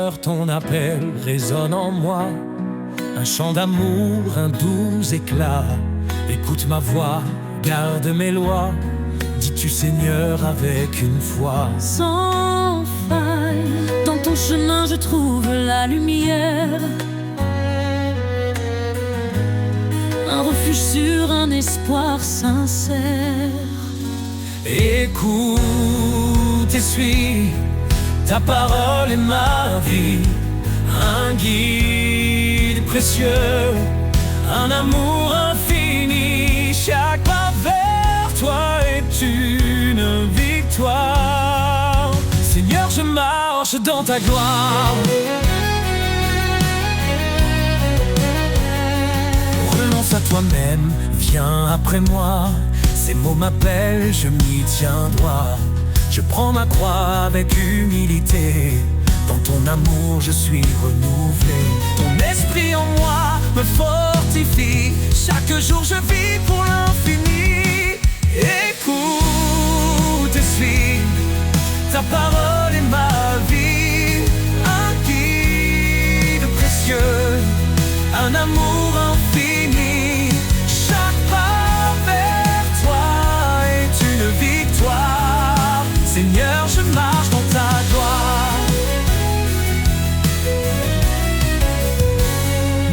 Seigneur, ton appel résonne en moi. Un chant d'amour, un doux éclat. Écoute ma voix, garde mes lois. Dis-tu Seigneur avec une foi sans faille. Dans ton chemin je trouve la lumière, un refuge sûr, un espoir sincère. Écoute et suis, ta parole est ma vie. Un guide précieux, un amour infini. Chaque pas vers toi est une victoire. Seigneur, je marche dans ta gloire. Renonce à toi-même, viens après moi. Ces mots m'appellent, je m'y tiens droit. Je prends ma croix avec humilité. Dans ton amour je suis renouvelé. Ton esprit en moi me fortifie. Chaque jour je vis pour l'infini. Écoute et suis, ta parole est ma vie. Un guide précieux, un amour infini. Chaque pas vers toi est une victoire. Seigneur, je marche dans ta gloire.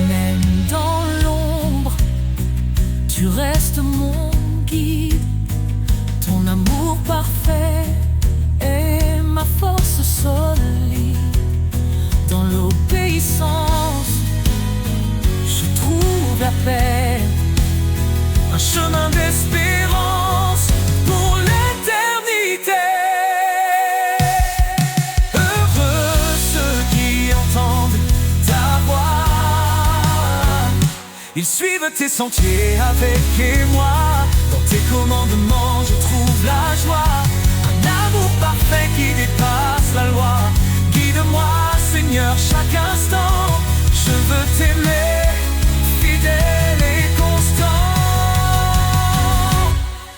Même dans l'ombre, tu restes mon guide. Ton amour parfait est ma force solide. Dans l'obéissance, je trouve la paix. Un chemin d'espérance pour l'éternité. Heureux ceux qui entendent ta voix. Ils suivent tes sentiers avec émoi. Dans tes commandements je trouve la joie. Un amour parfait qui dépasse la loi. Guide-moi Seigneur chaque instant. Je veux t'aimer, fidèle et constant.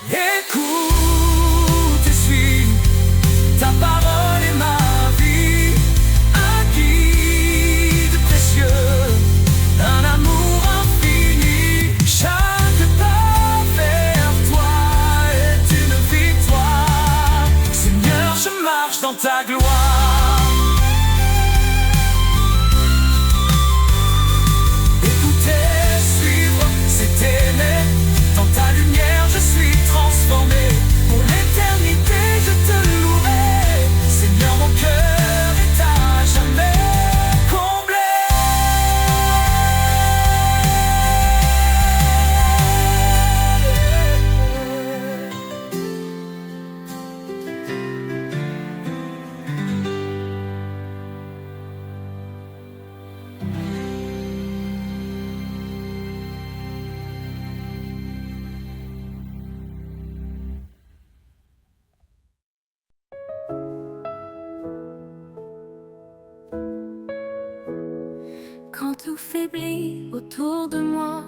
Écoute et suis, ta parole est ma vie. Un guide précieux, un amour infini. Chaque pas vers toi est une victoire. Seigneur, je marche dans ta gloire. Écouter, suivre, c'est t'aimer. Dans ta lumière je suis transformé. Pour l'éternité je te louerai. Seigneur, mon cœur est à jamais comblé. Quand tout faiblit autour de moi,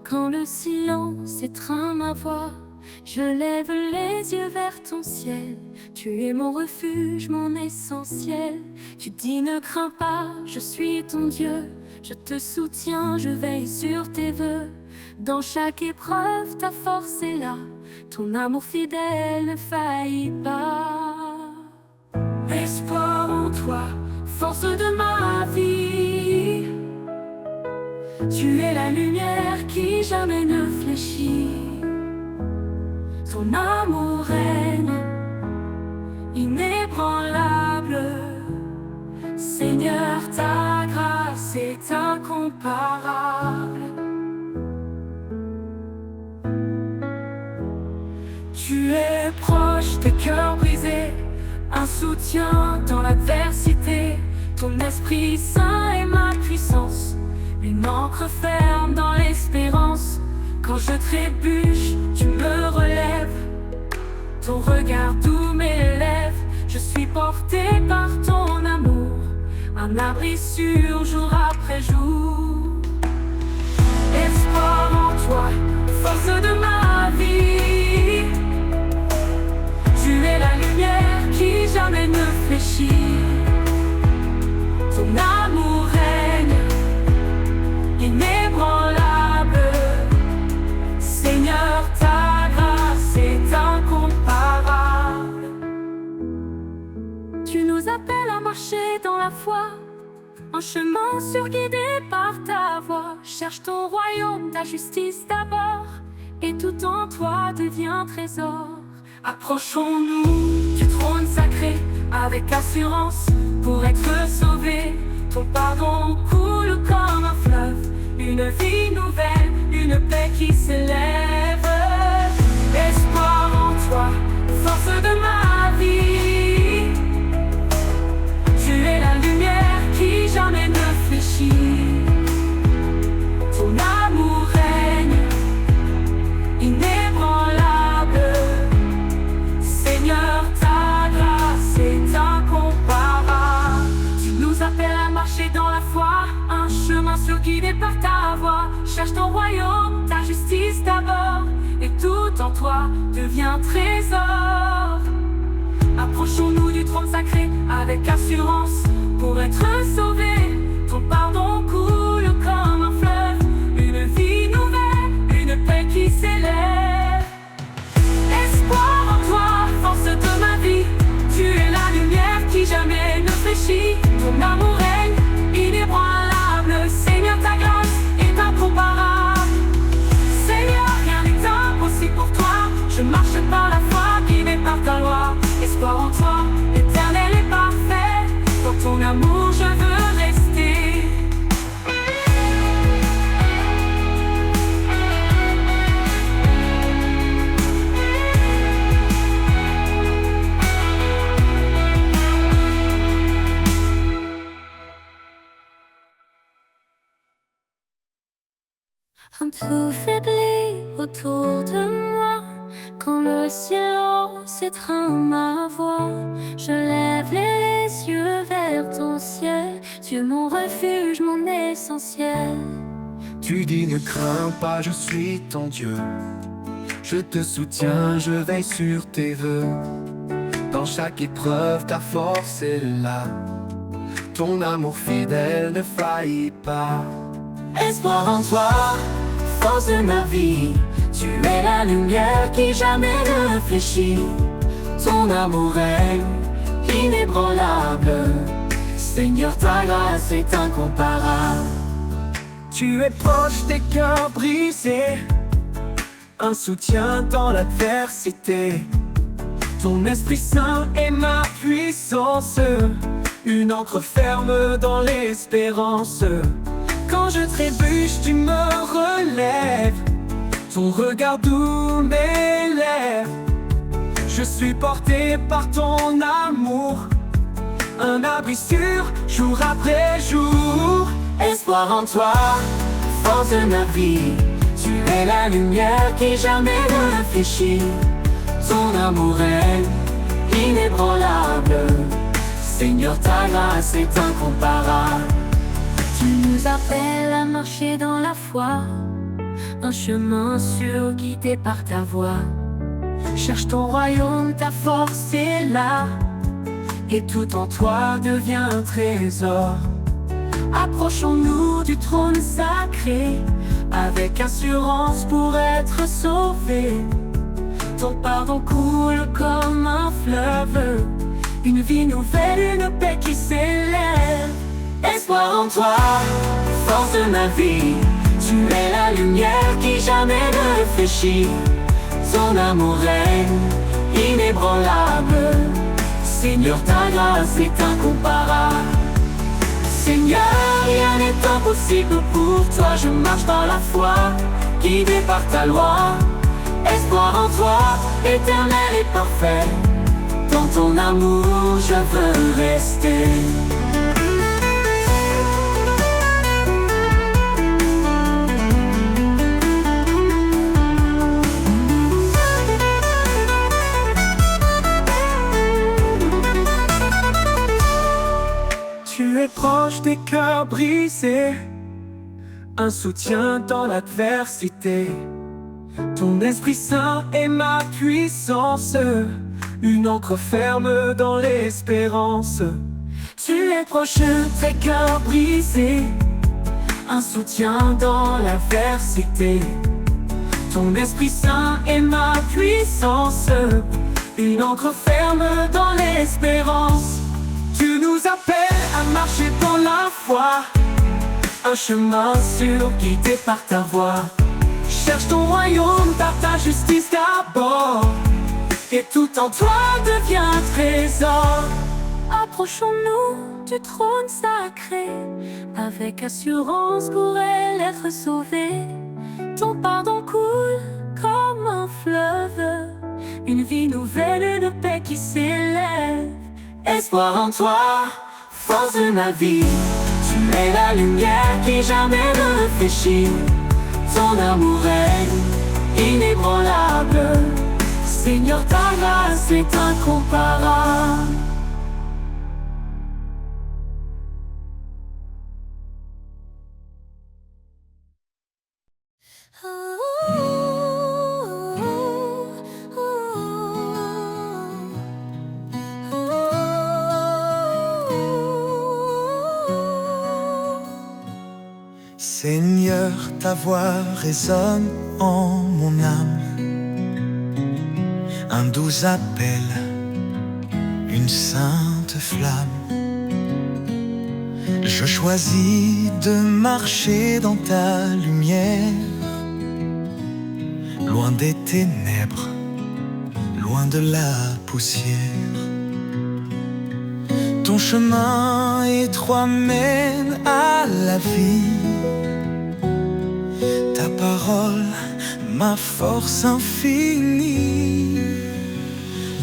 quand le silence étreint ma voix, je lève les yeux vers ton ciel. Tu es mon refuge, mon essentiel. Tu dis ne crains pas, je suis ton Dieu. Je te soutiens, je veille sur tes vœux. Dans chaque épreuve, ta force est là. Ton amour fidèle ne faillit pas. Espoir en toi, force de ma vie. Tu es la lumière qui jamais ne fléchit. Ton amour règne, inébranlable. Seigneur, ta grâce est incomparable. Tu es proche des cœurs brisés, un soutien dans l'adversité. Ton esprit saint est ma puissance, une encre ferme dans l'espérance. Quand je trébuche, tu me relèves. Ton regard doux m'élève. Je suis porté par ton amour, un abri sûr jour après jour. Espoir en toi, force de ma vie. Tu es la lumière qui jamais ne fléchit. Ton chemin sûr guidé par ta voix. Cherche ton royaume, ta justice d'abord, et tout en toi devient trésor. Approchons-nous du trône sacré avec assurance pour être sauvés. Ton pardon coule comme un fleuve, une vie nouvelle, une paix qui s'élève. Espoir en toi, force de ma vie. Tu es la lumière qui jamais ne fléchit. Ton amour règne inébranlable. Seigneur, ta grâce est incomparable. Tu nous appelles à marcher dans la foi, un chemin sûr guidé par ta voix. Cherche ton royaume, ta justice d'abord, et tout en toi devient trésor. Approchons-nous du trône sacré avec assurance pour être sauvés. Ton pardon coule comme un fleuve, une vie nouvelle, une paix qui s'élève. Espoir en toi, force de ma vie. Tu es la lumière qui jamais ne fléchit. Ton amour règne inébranlable. Seigneur, ta grâce est incomparable. Seigneur, rien n'est impossible pour toi. Je marche par la foi, guidé par ta loi. Espoir en toi, éternel et parfait. Dans ton amour je veux rester. Un peu faibli autour de moi, quand le silence étreint ma voix, je lève les yeux vers ton ciel. Tu es mon refuge, mon essentiel. Tu dis ne crains pas, je suis ton Dieu. Je te soutiens, je veille sur tes vœux. Dans chaque épreuve, ta force est là. Ton amour fidèle ne faillit pas. Espoir en toi, force de ma vie. Tu es la lumière qui jamais ne fléchit. Ton amour règne inébranlable. Seigneur, ta grâce est incomparable. Tu es proche des cœurs brisés, un soutien dans l'adversité. Ton Esprit Saint est ma puissance, une ancre ferme dans l'espérance. Quand je trébuche, tu me relèves. Ton regard doux m'élève. Je suis porté par ton amour, un abri sûr, jour après jour. Espoir en toi, force de ma vie. Tu es la lumière qui jamais ne fléchit. Ton amour est inébranlable. Seigneur, ta grâce est incomparable. Tu nous appelles à marcher dans la foi, un chemin sûr guidé par ta voix. Cherche ton royaume, ta force est là, et tout en toi devient un trésor. Approchons-nous du trône sacré avec assurance pour être sauvés. Ton pardon coule comme un fleuve, une vie nouvelle, une paix qui s'élève. Espoir en toi, force de ma vie. Tu es la lumière qui jamais ne fléchit. Ton amour règne inébranlable. Seigneur, ta grâce est incomparable. Seigneur, rien n'est impossible pour toi. Je marche par la foi, guidé par ta loi. Espoir en toi, éternel et parfait. Dans ton amour je veux rester. Tu es proche des cœurs brisés, un soutien dans l'adversité. Ton Esprit Saint est ma puissance, une ancre ferme dans l'espérance. Tu es proche des cœurs brisés, un soutien dans l'adversité. Ton Esprit Saint est ma puissance, une ancre ferme dans l'espérance. Tu nous appelles à marcher dans la foi, un chemin sûr guidé par ta voix. Cherche ton royaume par ta justice d'abord, et tout en toi devient trésor. Approchons-nous du trône sacré, avec assurance pour elle être sauvée. Ton pardon coule comme un fleuve, une vie nouvelle de paix qui s'élève. Espoir en toi, force de ma vie, tu es la lumière qui jamais ne réfléchit. Ton amour est inébranlable, Seigneur, ta grâce est incomparable. Seigneur, ta voix résonne en mon âme, un doux appel, une sainte flamme. Je choisis de marcher dans ta lumière, loin des ténèbres, loin de la poussière. Ton chemin étroit mène à la vie, ta parole, ma force infinie.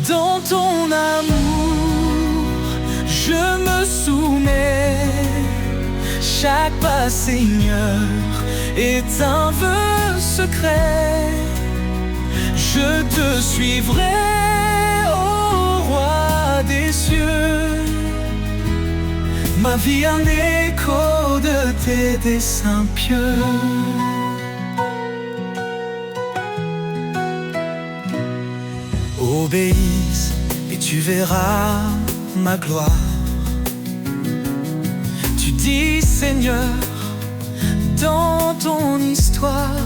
Dans ton amour, je me soumets. Chaque pas, Seigneur, est un vœu secret. Je te suivrai, ô roi des cieux. Ma vie un écho de tes desseins pieux. Obéisse et tu verras ma gloire. Tu dis, Seigneur, dans ton histoire,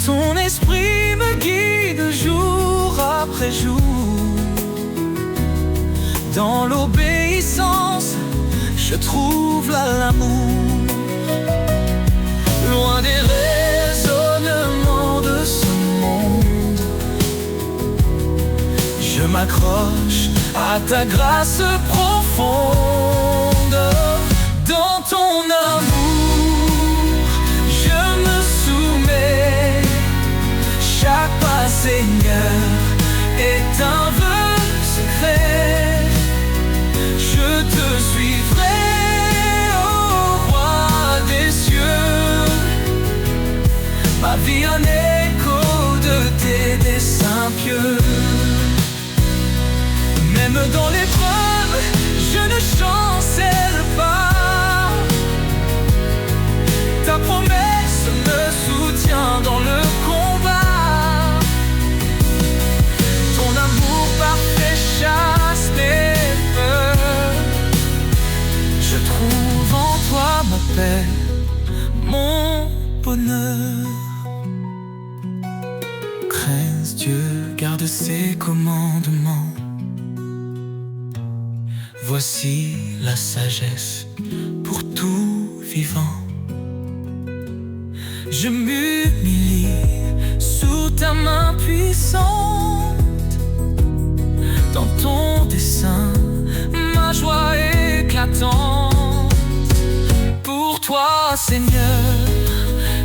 ton esprit me guide jour après jour. Dans l'obéissance, je trouve l'amour. Loin des raisonnements de ce monde, je m'accroche à ta grâce profonde. Dans ton amour, je me soumets. Chaque pas, Seigneur, est un vœu secret. Je te suivrai, ô roi des cieux. Ma vie un écho de tes desseins pieux. Même dans l'épreuve, je ne chancelle pas. Ta promesse me soutient dans le combat. Ton amour parfait chasse mes peurs. Je trouve en toi ma paix, mon bonheur. Crains Dieu, garde ses commandements. Voici la sagesse pour tout vivant. Je m'humilie sous ta main puissante. Dans ton dessein, ma joie éclatante. Pour toi, Seigneur,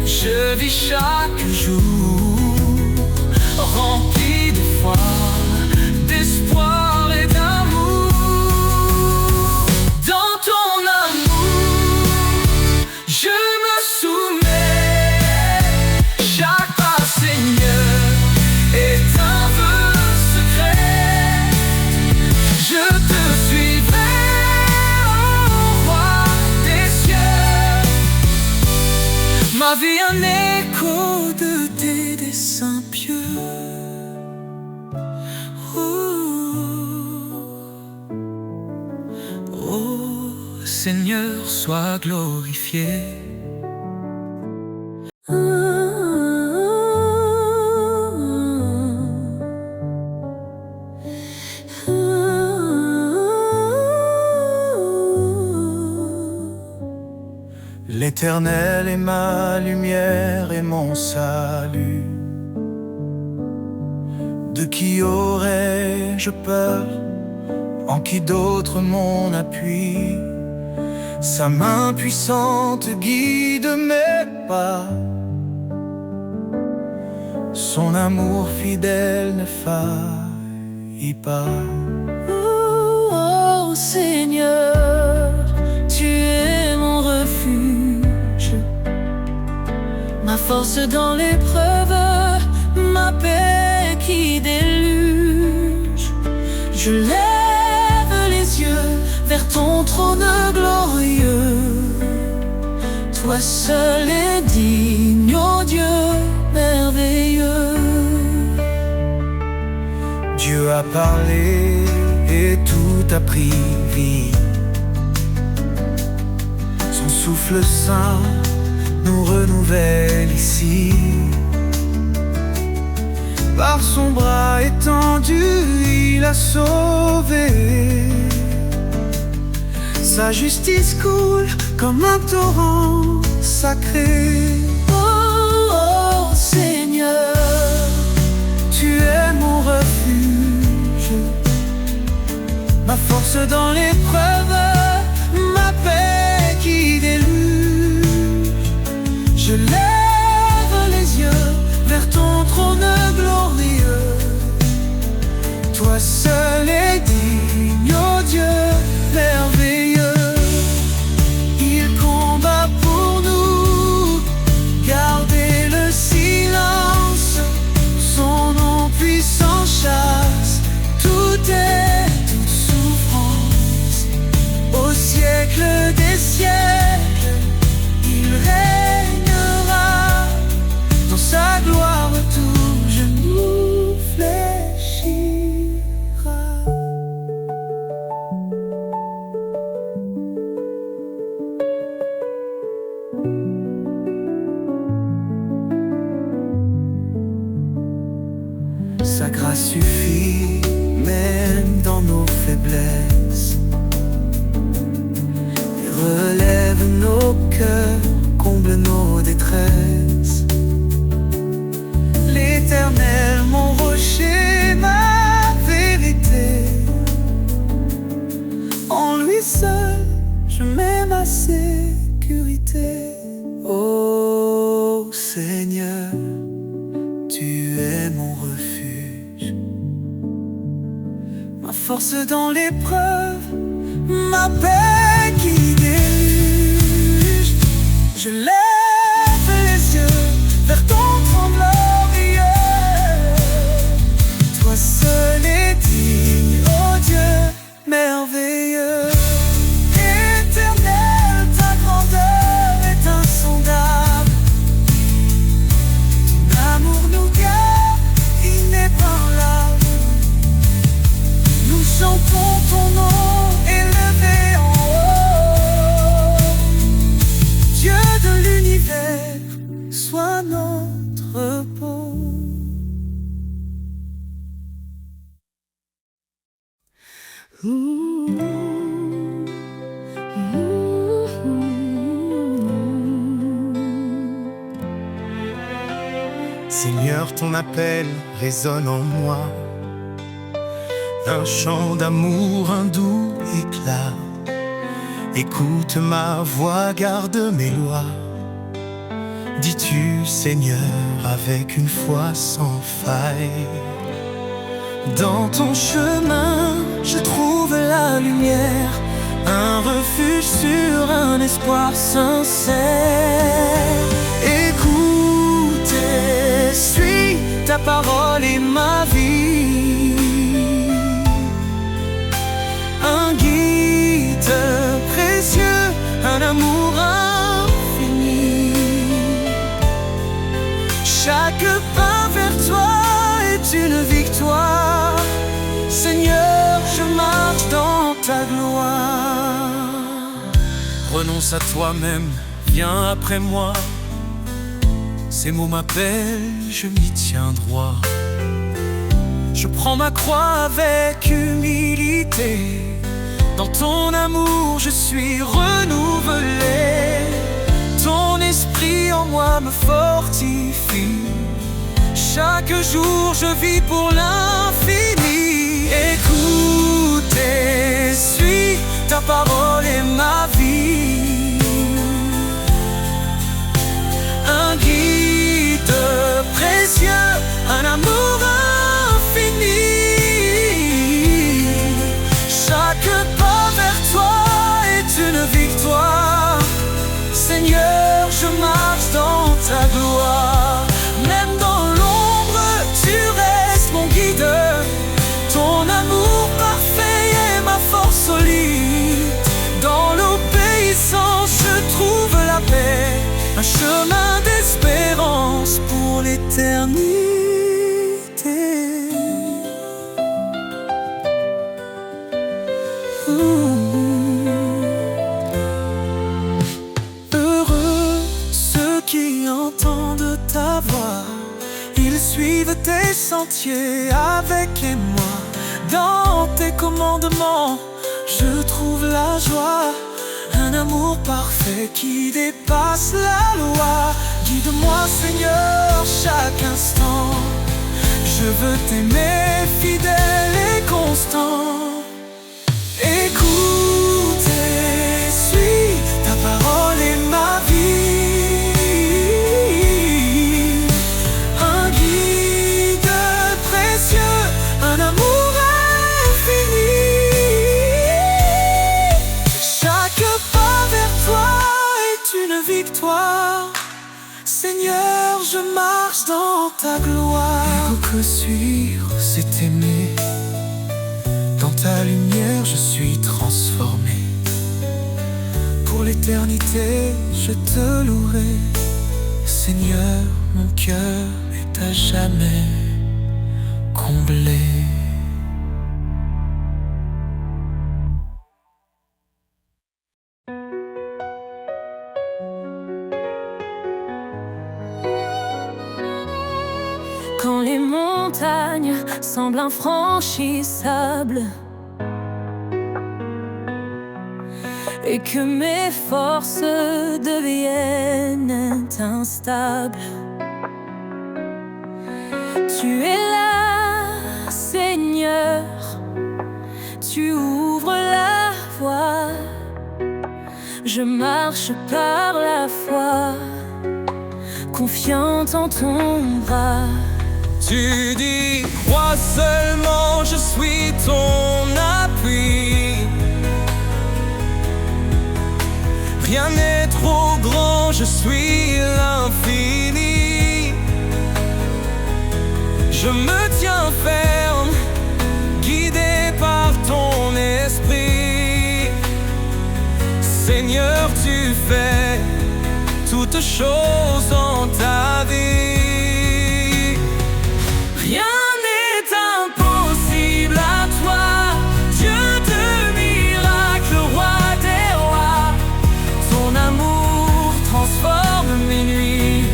je vis chaque jour, rempli de foi, d'espoir et d'amour. Dans ton amour, je me soumets. Chaque pas, Seigneur, est un vœu secret. Je te suivrai, ô roi des cieux. Ma vie un écho de tes desseins pieux. Oh Seigneur, sois glorifié. L'Éternel est ma lumière et mon salut. De qui aurais-je peur? En qui d'autre mon appui? Sa main puissante guide mes pas. Son amour fidèle ne faillit pas. Oh Seigneur, tu es mon refuge, ma force dans l'épreuve, ma paix qui déluge. Je lève les yeux vers ton trône glorieux. Toi seul est digne, ô Dieu merveilleux. Dieu a parlé et tout a pris vie. Son souffle saint nous renouvelle ici. Par son bras étendu, il a sauvé. Sa justice coule comme un torrent sacré. Oh Seigneur, tu es mon refuge, ma force dans l'épreuve, ma paix qui déluge. Je lève les yeux vers ton trône glorieux. Toi seul est digne, ô Dieu merveilleux. Il combat pour nous, gardez le silence. Son nom puissant chasse toute souffrance. Au siècle des siècles, il régnera. Dans sa gloire tout genou fléchira. Sa grâce suffit même dans nos faiblesses, et relève nos cœurs, comble nos détresses. L'Éternel, mon rocher, ma vérité, en lui seul je mets ma sécurité. Ô Seigneur, tu es mon refuge, ma force dans l'épreuve, ma paix qui déluge. Je lève les yeux vers ton trône glorieux. Toi seul est digne, ô Dieu merveilleux. Éternel, ta grandeur est insondable. Ton amour nous garde inébranlable. Nous chantons ton nom élevé en haut. Dieu de l'univers, sois notre repos. Seigneur, ton appel résonne en moi, un chant d'amour, un doux éclat. Écoute ma voix, garde mes lois. Dis-tu, Seigneur, avec une foi sans faille. Dans ton chemin, je trouve la lumière, un refuge sur un espoir sincère. Écoute et suis, ta parole est ma vie. Un guide précieux, un amour infini. Chaque pas vers toi est une victoire. Seigneur, je marche dans ta gloire. Renonce à toi-même, viens après moi. Ces mots m'appellent, je m'y tiens droit. Je prends ma croix avec humilité. Dans ton amour je suis renouvelé. moi me fortifie. Chaque jour je vis pour l'infini. Écoute et suis, ta parole est ma vie. Un guide précieux, un amour infini. Chaque pas vers toi est une victoire. Seigneur, je marche dans ta gloire. Même dans l'ombre, tu restes mon guide. Ton amour parfait est ma force solide. Dans l'obéissance, je trouve la paix. Un chemin d'espérance pour l'éternité. Heureux ceux qui entendent ta voix. Ils suivent tes sentiers avec moi. Dans tes commandements, je trouve la joie. Un amour parfait qui dépasse la loi. Guide-moi Seigneur chaque instant. Je veux t'aimer fidèle et constant. Écoute et suis, ta parole est ma vie. Un guide précieux, un amour infini. Chaque pas vers toi est une victoire. Seigneur, je marche dans ta gloire. Que suivre, c'est aimer. Dans ta lumière, je suis transformé. Pour l'éternité, je te louerai. Seigneur, mon cœur est à jamais comblé. Quand les montagnes semblent infranchissables et que mes forces deviennent instables, tu es là, Seigneur, tu ouvres la voie. Je marche par la foi, confiante en ton bras. Tu dis, crois seulement, je suis ton appui. Rien n'est trop grand, je suis l'infini. Je me tiens ferme, guidé par ton esprit. Seigneur, tu fais toutes choses en ta vie. Rien n'est impossible à toi, Dieu de miracles, roi des rois. Ton amour transforme mes nuits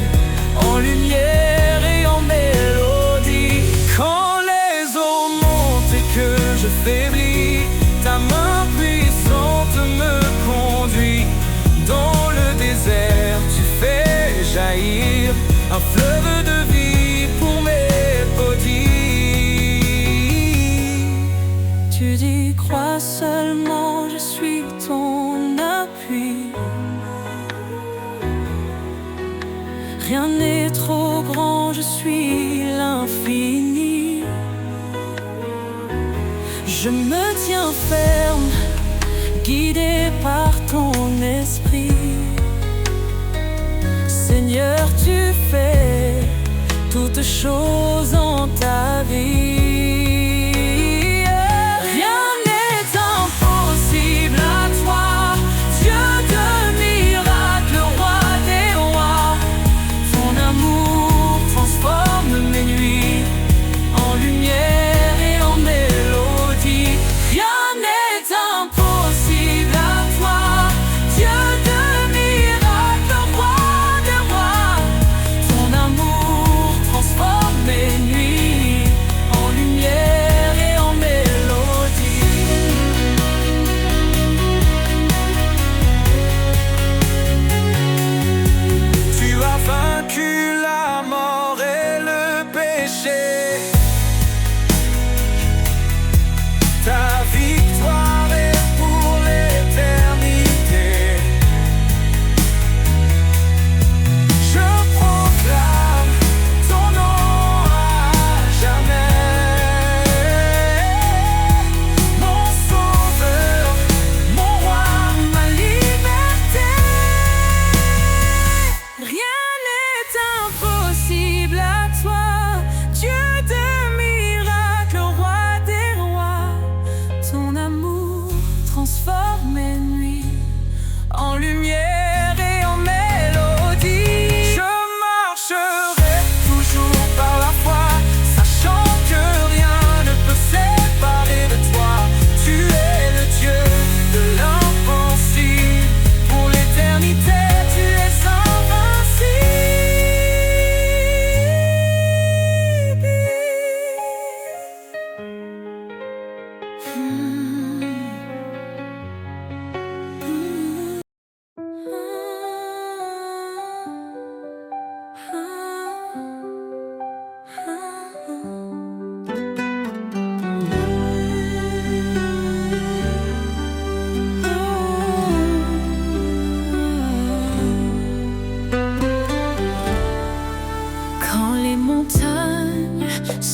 en lumière et en mélodie. Quand les eaux montent et que je faiblis, ta main puissante me conduit. Dans le désert, tu fais jaillir un fleuve de vie pour mes petits. Tu dis, crois seulement, je suis ton appui. Rien n'est trop grand, je suis l'infini. Je me tiens ferme, guidé par ton esprit. Seigneur, tu fais toutes choses en ta vie. Rien n'est impossible à toi, Dieu de miracles, roi des rois. Ton amour transforme mes nuits en lumière et en mélodie. Rien n'est impossible à toi, Dieu de miracles, roi des rois. Ton amour transforme mes nuits en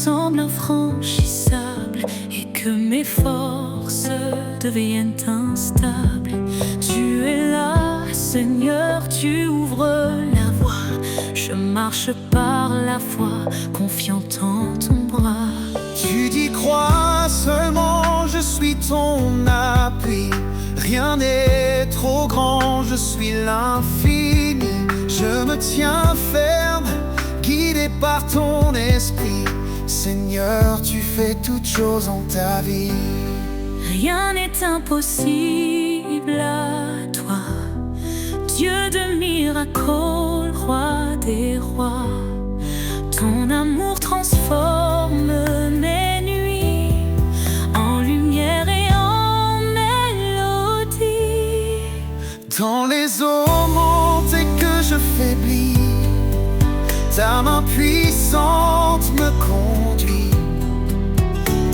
semble infranchissable et que mes forces deviennent instables. Tu es là, Seigneur, tu ouvres la voie. Je marche par la foi, confiant en ton bras. Tu dis crois seulement, je suis ton appui. Rien n'est trop grand, je suis l'infini. Je me tiens ferme, guidé par ton esprit. Seigneur, tu fais toutes choses en ta vie. Rien n'est impossible à toi, Dieu de miracles, roi des rois. Ton amour transforme mes nuits en lumière et en mélodie. Dans les eaux montées que je faiblis, ta main puissante me conduit.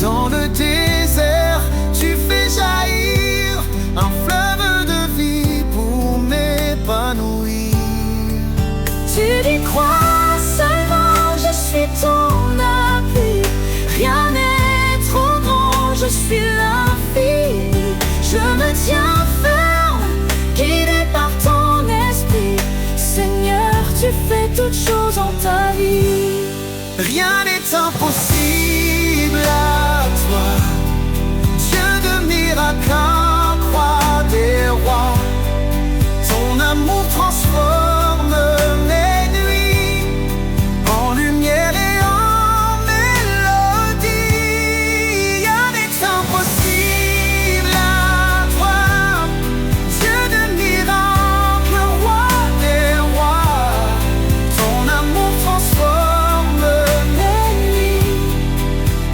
Dans le désert, tu fais jaillir un fleuve de vie pour m'épanouir. Tu dis crois seulement, je suis ton appui. Rien n'est trop grand, je suis l'infini. Je me tiens ferme, guidé par ton esprit. Seigneur, tu fais toutes choses en ta vie. Rien n'est impossible à toi, Dieu de miracles, roi des rois. Ton amour transforme mes nuits en lumière et en mélodie. Rien n'est impossible à toi, Dieu de miracles, roi des rois. Ton amour transforme mes nuits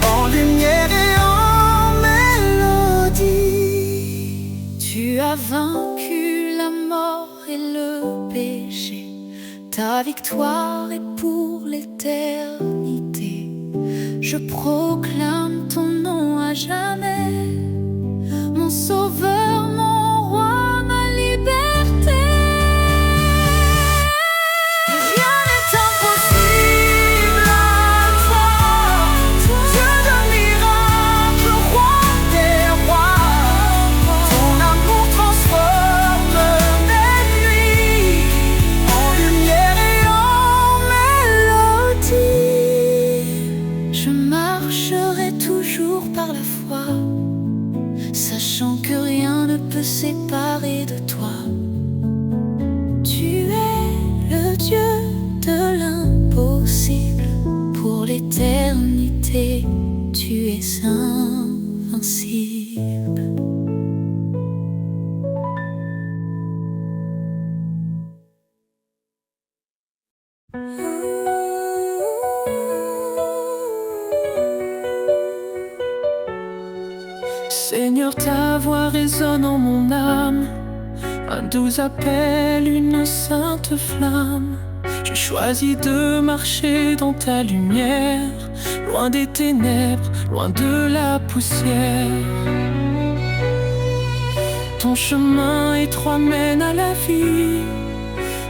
en lumière et en mélodie. Tu as vaincu la mort et le péché. Ta victoire est pour l'éternité. Je proclame ton nom à jamais, mon sauveur, mon roi, ma liberté. Rien n'est impossible à toi, Dieu de miracles, roi des rois. Ton amour transforme mes nuits en lumière et en mélodie. Je marcherai toujours par la foi, sachant que rien ne peut séparer de toi. Tu es le Dieu de l'impossible. Pour l'éternité, tu es invincible. Seigneur, ta voix résonne en mon âme, un doux appel, une sainte flamme. J'ai choisi de marcher dans ta lumière, loin des ténèbres, loin de la poussière. Ton chemin étroit mène à la vie,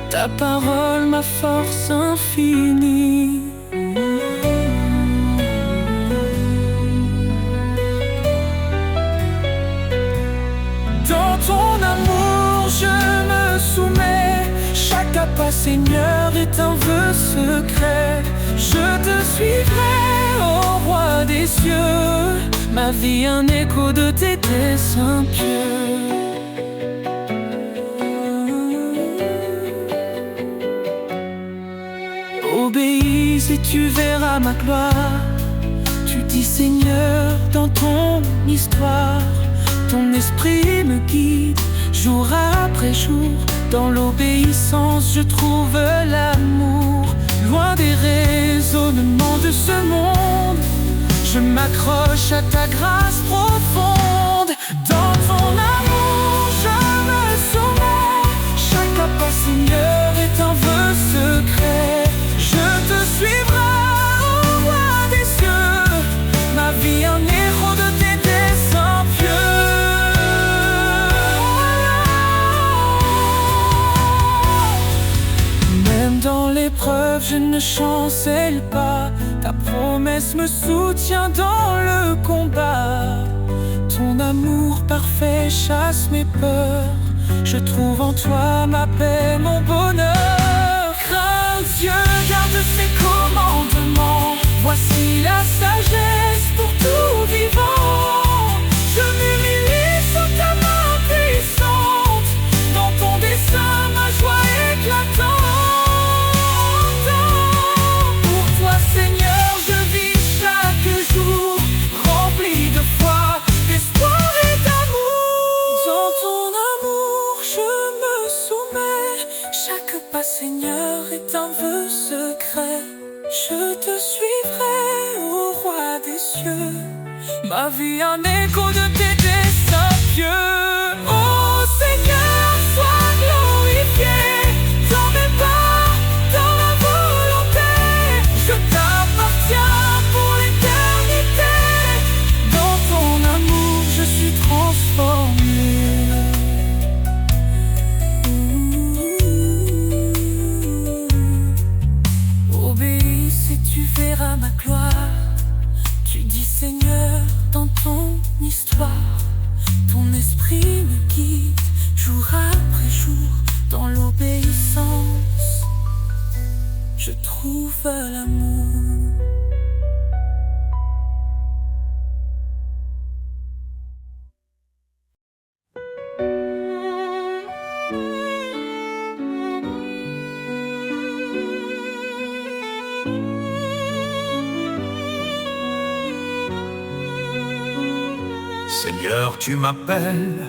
ta parole, ma force infinie. Dans ton amour je me soumets, chaque pas, Seigneur, est un vœu secret. Je te suivrai, ô roi des cieux, ma vie un écho de tes desseins pieux. Obéis et tu verras ma gloire. Tu dis Seigneur dans ton histoire, ton esprit me guide jour après jour. Dans l'obéissance je trouve l'amour. Loin des raisonnements de ce monde, je m'accroche à ta grâce profonde. Dans ton amour je me soumets, chaque pas, Seigneur, est un vœu secret. Je te suivrai, ô roi des cieux, ma vie un héros de tes desseins pieux. Même dans l'épreuve je ne chancelle pas, Ta promesse me soutient dans le combat. Ton amour parfait chasse mes peurs. Je trouve en toi ma paix, mon bonheur. Crains Dieu, garde ses commandements. Voici la sagesse pour tout vivant. Je m'humilie sous ta main puissante. Dans ton dessein, ma joie éclatante. Pour toi, Seigneur, je vis chaque jour, rempli de foi, d'espoir et d'amour. Dans ton amour, je me soumets. Chaque pas, Seigneur, est un vœu secret. Je te suivrai, ô roi des cieux. Ma vie un écho de tes desseins pieux. Oh Seigneur, sois glorifié dans mes pas, dans la volonté. Je t'appartiens pour l'éternité. Dans ton amour, je suis transformé. Tu verras ma gloire. Tu dis Seigneur dans ton histoire. Ton esprit me guide jour après jour. Dans l'obéissance, je trouve l'amour. Seigneur, tu m'appelles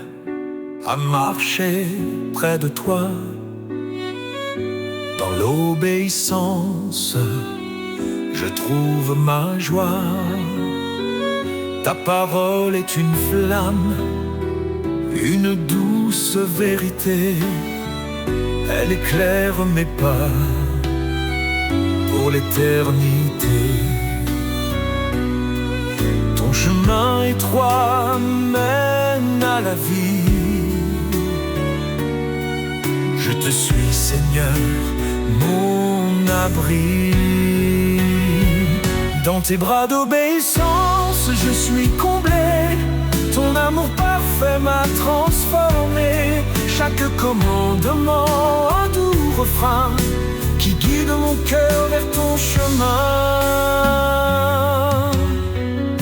à marcher près de toi. Dans l'obéissance, je trouve ma joie. Ta parole est une flamme, une douce vérité. Elle éclaire mes pas pour l'éternité. Ton chemin étroit mène à la vie. Je te suis, Seigneur, mon abri. Dans tes bras d'obéissance, je suis comblé. Ton amour parfait m'a transformé. Chaque commandement, un doux refrain qui guide mon cœur vers ton chemin.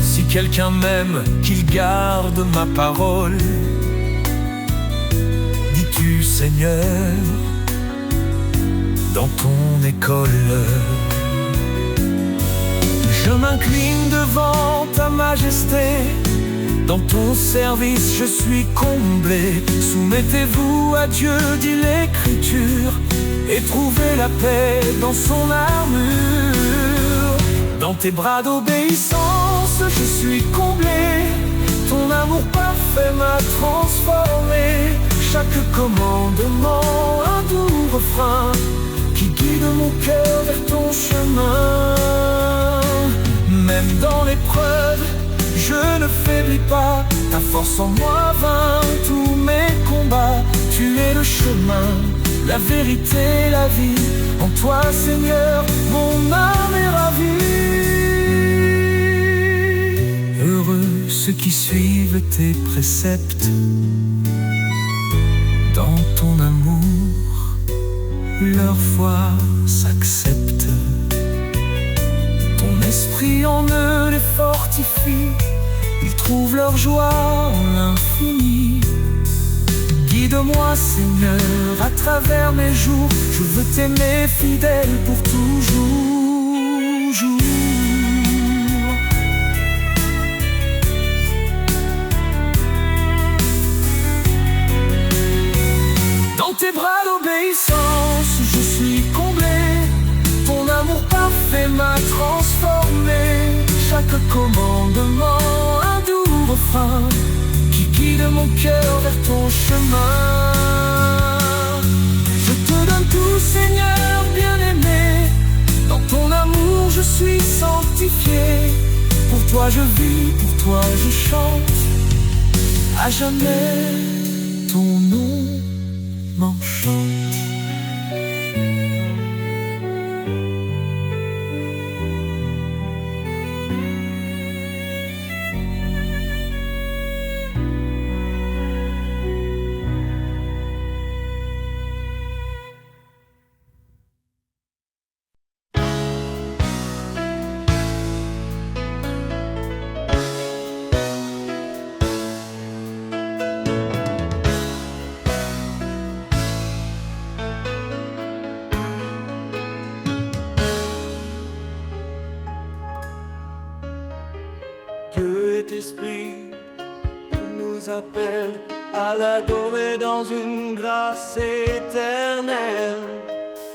Si quelqu'un m'aime, qu'il garde ma parole. Dis-tu, Seigneur, dans ton école. Je m'incline devant ta majesté. Dans ton service, je suis comblé. Soumettez-vous à Dieu, dit l'Écriture, et trouvez la paix dans son armure. Dans tes bras d'obéissance, je suis comblé. Ton amour parfait m'a transformé. Chaque commandement, un doux refrain qui guide mon cœur vers ton chemin. Même dans l'épreuve, je ne faiblis pas. Ta force en moi vainc tous mes combats. Tu es le chemin, la vérité, la vie. En toi, Seigneur, mon âme est ravie. Heureux ceux qui suivent tes préceptes. Dans ton amour, leur foi s'accepte. Ton esprit en eux les fortifie. Ils trouvent leur joie en l'infini. Guide-moi, Seigneur, à travers mes jours. Je veux t'aimer fidèle pour toujours. Dans tes bras d'obéissance, je suis comblé. Ton amour parfait m'a transformé. Chaque commandement, un doux refrain qui guide mon cœur vers ton chemin. Je te donne tout, Seigneur bien-aimé. Dans ton amour, je suis sanctifié. Pour toi je vis, pour toi je chante. À jamais, ton nom m'enchante. nous appelle à l'adorer dans une grâce éternelle.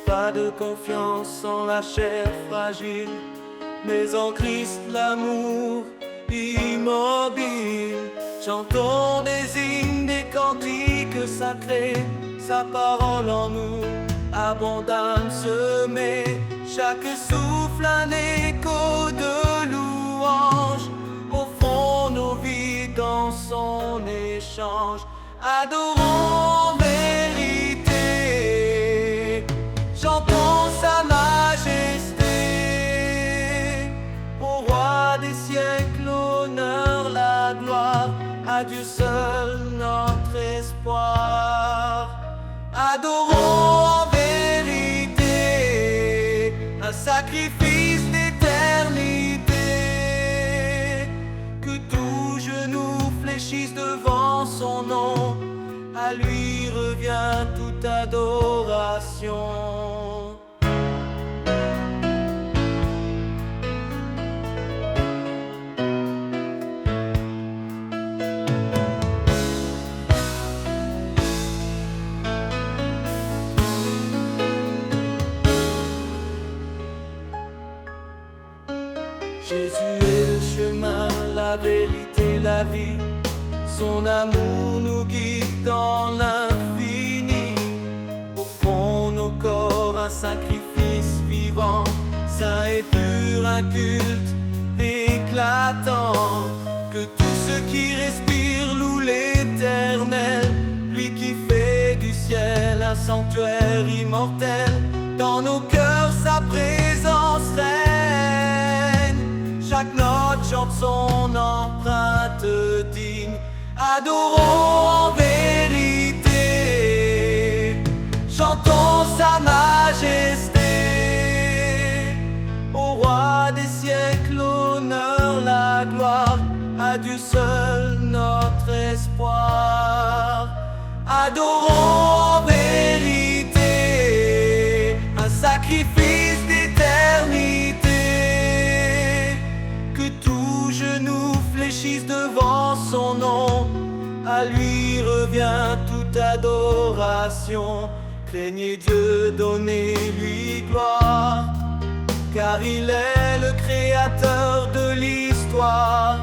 Pas de confiance en la chair fragile, mais en Christ l'amour immobile. Chantons des hymnes, des cantiques sacrés, sa parole en nous abondamment semée. Chaque souffle un écho de louange, au fond nos vies dans son échange. Adorons vérité, chantons sa majesté. Au roi des siècles, l'honneur, la gloire, à Dieu seul notre espoir. Adorons en vérité, un sacrifice d'éternité. Que tout genou fléchisse devant son nom, à lui revient toute adoration. Jésus est le chemin, la vérité, la vie. Son amour nous guide dans l'infini. Au fond nos corps, un sacrifice vivant, saint et pur, un culte éclatant. Que tout ce qui respire loue l'Éternel, lui qui fait du ciel un sanctuaire immortel. Dans nos cœurs sa présence règne, chaque note chante son empreinte digne. Adorons en vérité, chantons sa majesté. Au roi des siècles, l'honneur, la gloire, à Dieu seul notre espoir. Adorons en vérité, un sacrifice d'éternité. Que tout genou fléchisse devant son nom, à lui revient toute adoration. Craignez Dieu, donnez-lui gloire, car il est le créateur de l'histoire.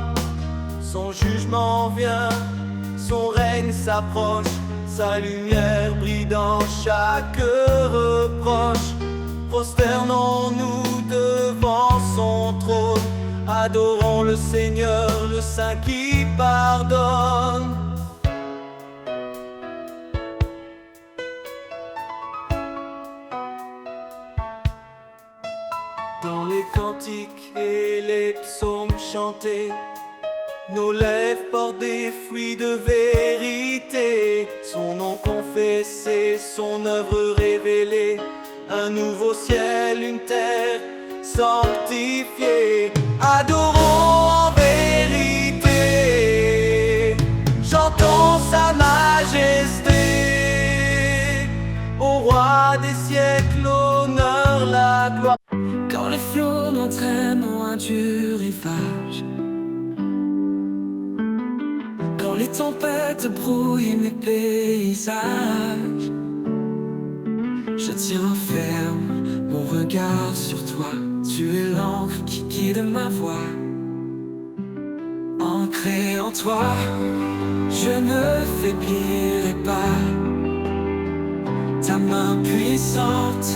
Son jugement vient, son règne s'approche, sa lumière brille dans chaque reproche. Prosternons-nous devant son trône, adorons le Seigneur, le Saint qui pardonne. Dans les cantiques et les psaumes chantés, nos lèvres portent des fruits de vérité. Son nom confessé, son œuvre révélée, un nouveau ciel, une terre sanctifiée. Adorons en vérité, chantons sa majesté. Au roi des siècles, l'honneur, la gloire. Quand les flots m'entraînent dans un dur rivage, quand les tempêtes brouillent mes paysages, je tiens ferme mon regard sur toi. Tu es l'encre qui guide ma voix. Ancré en toi, je ne faiblirai pas. Ta main puissante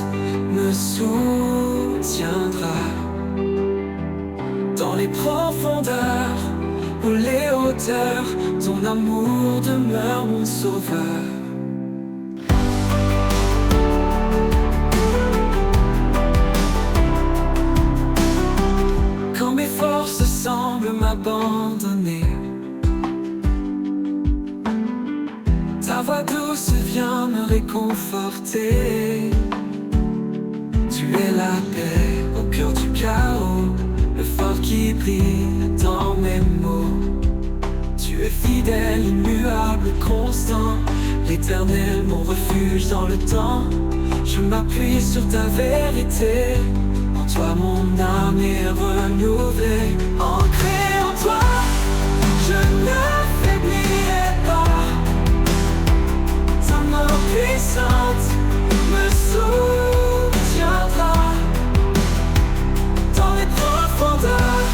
me soutiendra. Dans les profondeurs ou les hauteurs, ton amour demeure mon sauveur. Quand mes forces semblent m'abandonner, ta voix douce vient me réconforter. Tu es la paix au cœur du chaos, le phare qui brille dans mes mots. Tu es fidèle, immuable, constant, l'Éternel, mon refuge dans le temps. Je m'appuie sur ta vérité, en toi mon âme est renouvelée. Ancré en toi, je ne faiblirai puissante me soutiendra. Dans les profondeurs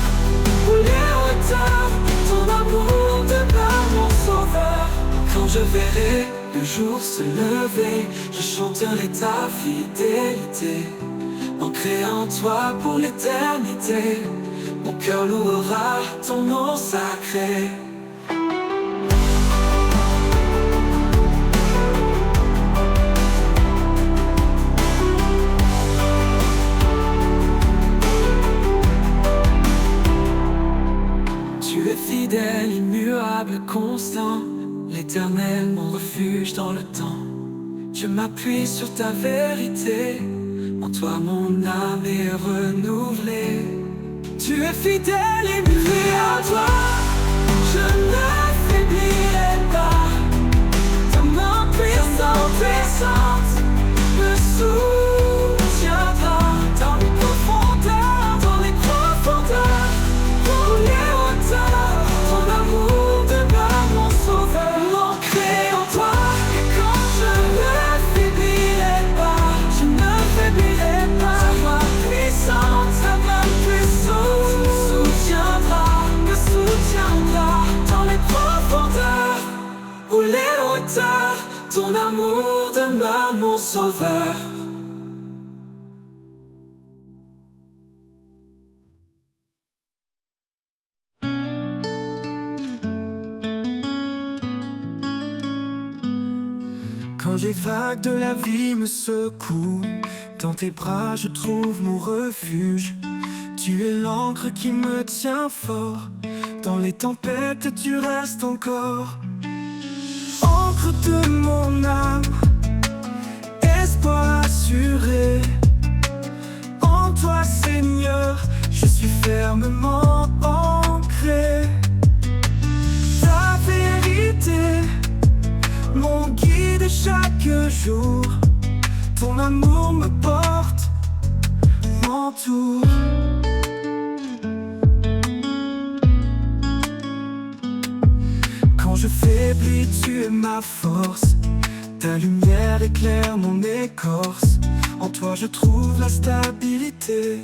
ou les hauteurs, ton amour demeure mon sauveur. Quand je verrai le jour se lever, je chanterai ta fidélité. Ancré en toi pour l'éternité, mon cœur louera ton nom sacré. Tu es fidèle, immuable, constant, l'Éternel, mon refuge dans le temps. Je m'appuie sur ta vérité, en toi mon âme est renouvelée. Tu es fidèle et muet à toi, je ne faiblirai pas. Ta main puissante me soutiendra. Dans les profondeurs, pour les hauteurs, ton amour demeure mon sauveur. Ancré en toi, et quand je ne faiblirai pas, je ne faiblirai pas. Ta main puissante me soutiendra. Dans les profondeurs ou les hauteurs, ton amour demeure mon sauveur. Quand les vagues de la vie me secouent, dans tes bras je trouve mon refuge. Tu es l'encre qui me tient fort, dans les tempêtes tu restes encore. Encre de mon âme, espoir assuré. En toi Seigneur, je suis fermement ancré. Ta vérité, mon guide chaque jour. Ton amour me porte, m'entoure. Quand je faiblis, tu es ma force. Ta lumière éclaire mon écorce. En toi je trouve la stabilité.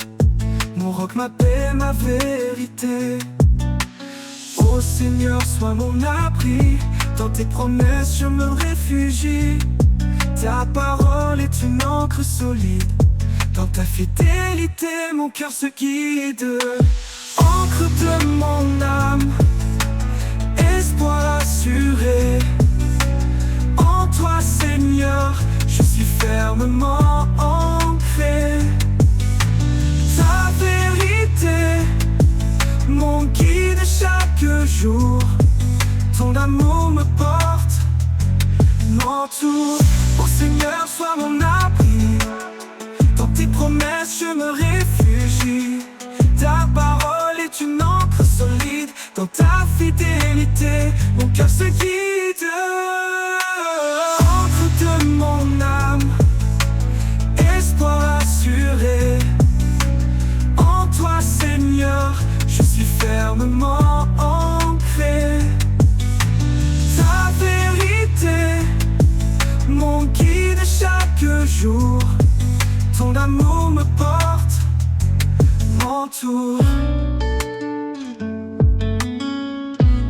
Mon roc, ma paix, ma vérité. Ô Seigneur, sois mon abri. Dans tes promesses je me réfugie. Ta parole est une encre solide. Dans ta fidélité mon cœur se guide. Encre de mon âme, espoir assuré. En toi Seigneur, je suis fermement ancré. Ta vérité, mon guide chaque jour. Ton amour me porte, m'entoure. Ô Seigneur, sois mon abri. Dans tes promesses je me réfugie. Ta parole est une encre solide. Dans ta fidélité, mon cœur se guide. Encre de mon âme, espoir assuré. En toi Seigneur, je suis fermement ancré. Ta vérité, mon guide chaque jour. Ton amour me porte, m'entoure.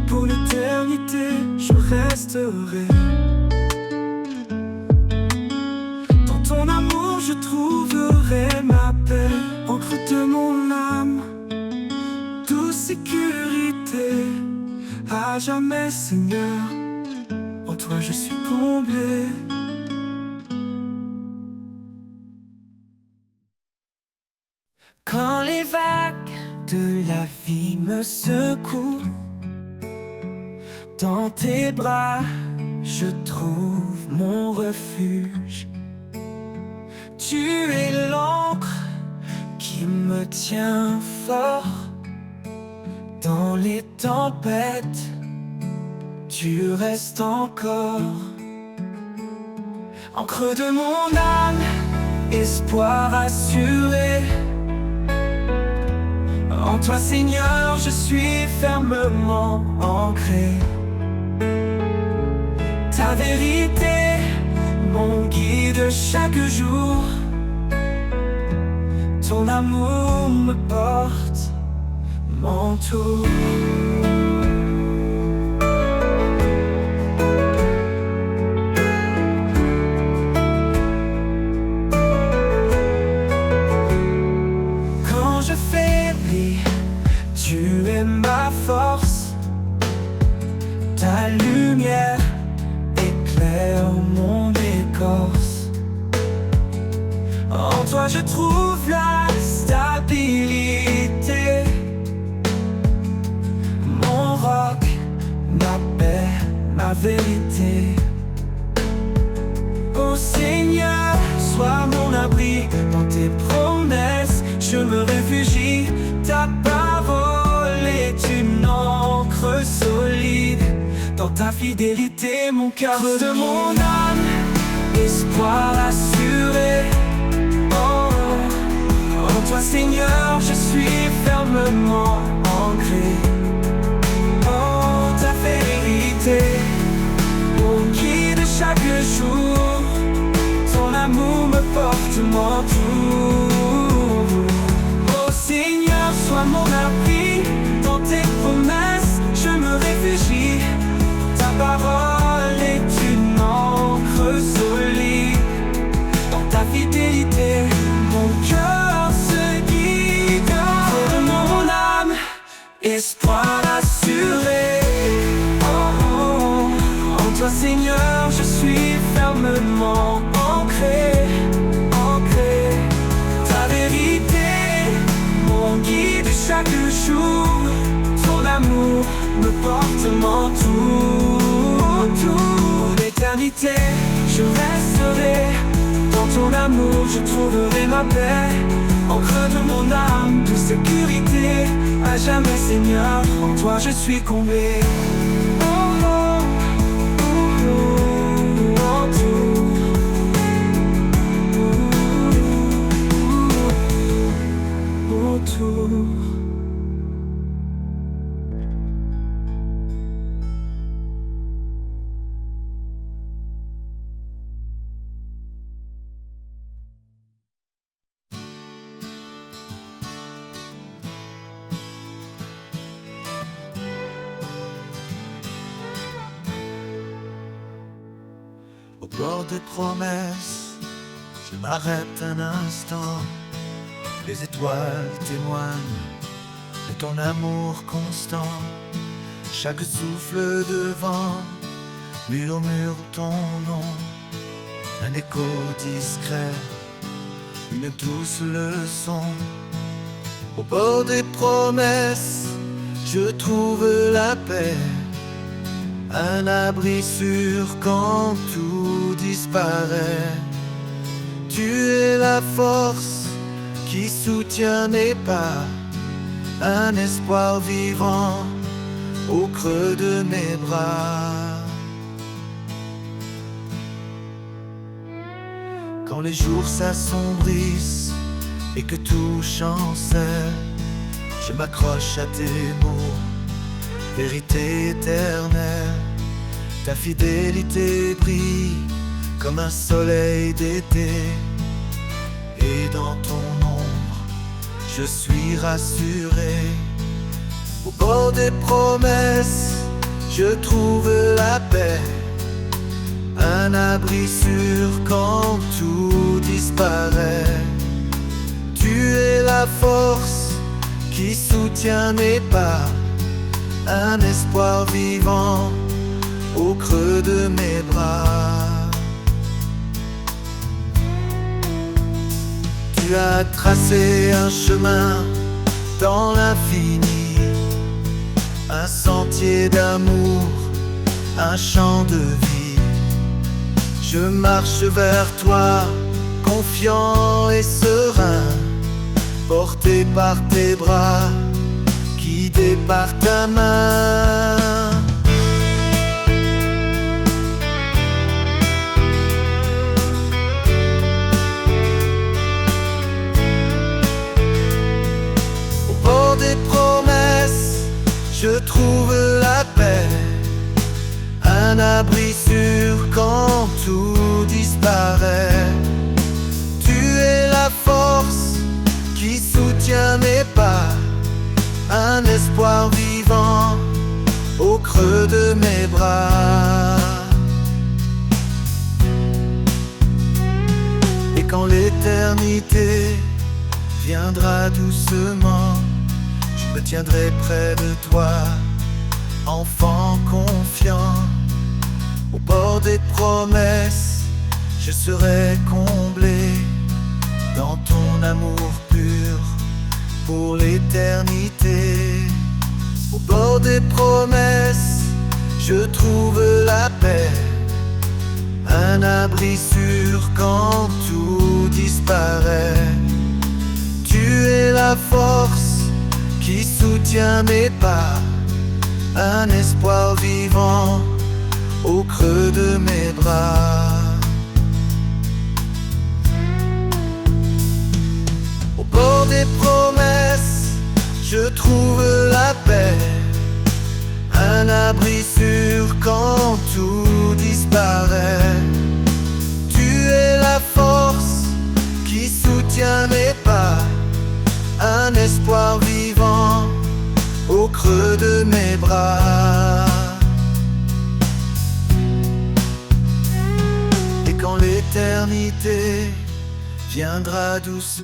Pour l'éternité, je resterai. Dans ton amour, je trouverai ma paix. Encre de mon âme, douce sécurité. À jamais, Seigneur, en toi je suis comblé. Quand les vagues de la vie me secouent, dans tes bras je trouve mon refuge. Tu es l'encre qui me tient fort. Dans les tempêtes, tu restes encore. Encre de mon âme, espoir assuré. En toi Seigneur, je suis fermement ancré. Ta vérité, mon guide chaque jour. Ton amour me porte, m'entoure. Quand je faiblis, tu es ma force. Ta lumière éclaire mon écorce. En toi je trouve la stabilité. Mon roc, ma paix, ma vérité. Ô Seigneur, sois mon abri. Dans tes promesses, je me réfugie. Ta parole est une encre solide. Dans ta fidélité, mon cœur de mon âme, espoir assuré. En toi Seigneur, je suis fermement ancré. Oh, ta vérité, mon guide chaque jour. Ton amour me porte, m'entoure. Oh Seigneur, sois mon abri. Dans tes promesses, je me réfugie. Ta parole est une encre solide. Dans ta fidélité, mon cœur se guide. De mon âme, espoir assuré. Oh, oh. En toi Seigneur, je suis fermement ancré. Ancré. Ta vérité, mon guide chaque jour. Ton amour me porte, m'entoure. Toute l'éternité, je resterai. Dans ton amour, je trouverai ma paix. Encre de mon âme, de sécurité. À jamais Seigneur, en toi je suis comblé. Oh, oh, oh, oh, entoure. Autour. Au bord des promesses, je m'arrête un instant. Les étoiles témoignent de ton amour constant. Chaque souffle de vent murmure ton nom. Un écho discret, une douce leçon. Au bord des promesses, je trouve la paix. Un abri sûr quand tout disparaît. Tu es la force qui soutient mes pas. Un espoir vivant au creux de mes bras. Quand les jours s'assombrissent et que tout chancelle, je m'accroche à tes mots, vérité éternelle. Ta fidélité brille comme un soleil d'été. Et dans ton ombre, je suis rassuré. Au bord des promesses, je trouve la paix. Un abri sûr quand tout disparaît. Tu es la force qui soutient mes pas. Un espoir vivant au creux de mes bras. Tu as tracé un chemin dans l'infini, un sentier d'amour, un champ de vie. Je marche vers toi, confiant et serein, porté par tes bras, guidé par ta main. Des promesses, je trouve la paix, un abri sûr quand tout disparaît. disparaît. Tu es la force qui soutient mes pas, un espoir vivant au creux de mes bras. Et quand l'éternité viendra doucement, je me tiendrai près de toi, enfant confiant. Au bord des promesses, je serai comblé dans ton amour pur pour l'éternité. Au bord des promesses, je trouve la paix, un abri sûr quand tout disparaît. Tu es la force qui soutient mes pas, un espoir vivant au creux de mes bras. Au bord des promesses, je trouve la paix, un abri sûr quand tout disparaît. Tu es la force qui soutient mes pas, un espoir vivant au creux de mes bras. Et quand l'éternité viendra doucement,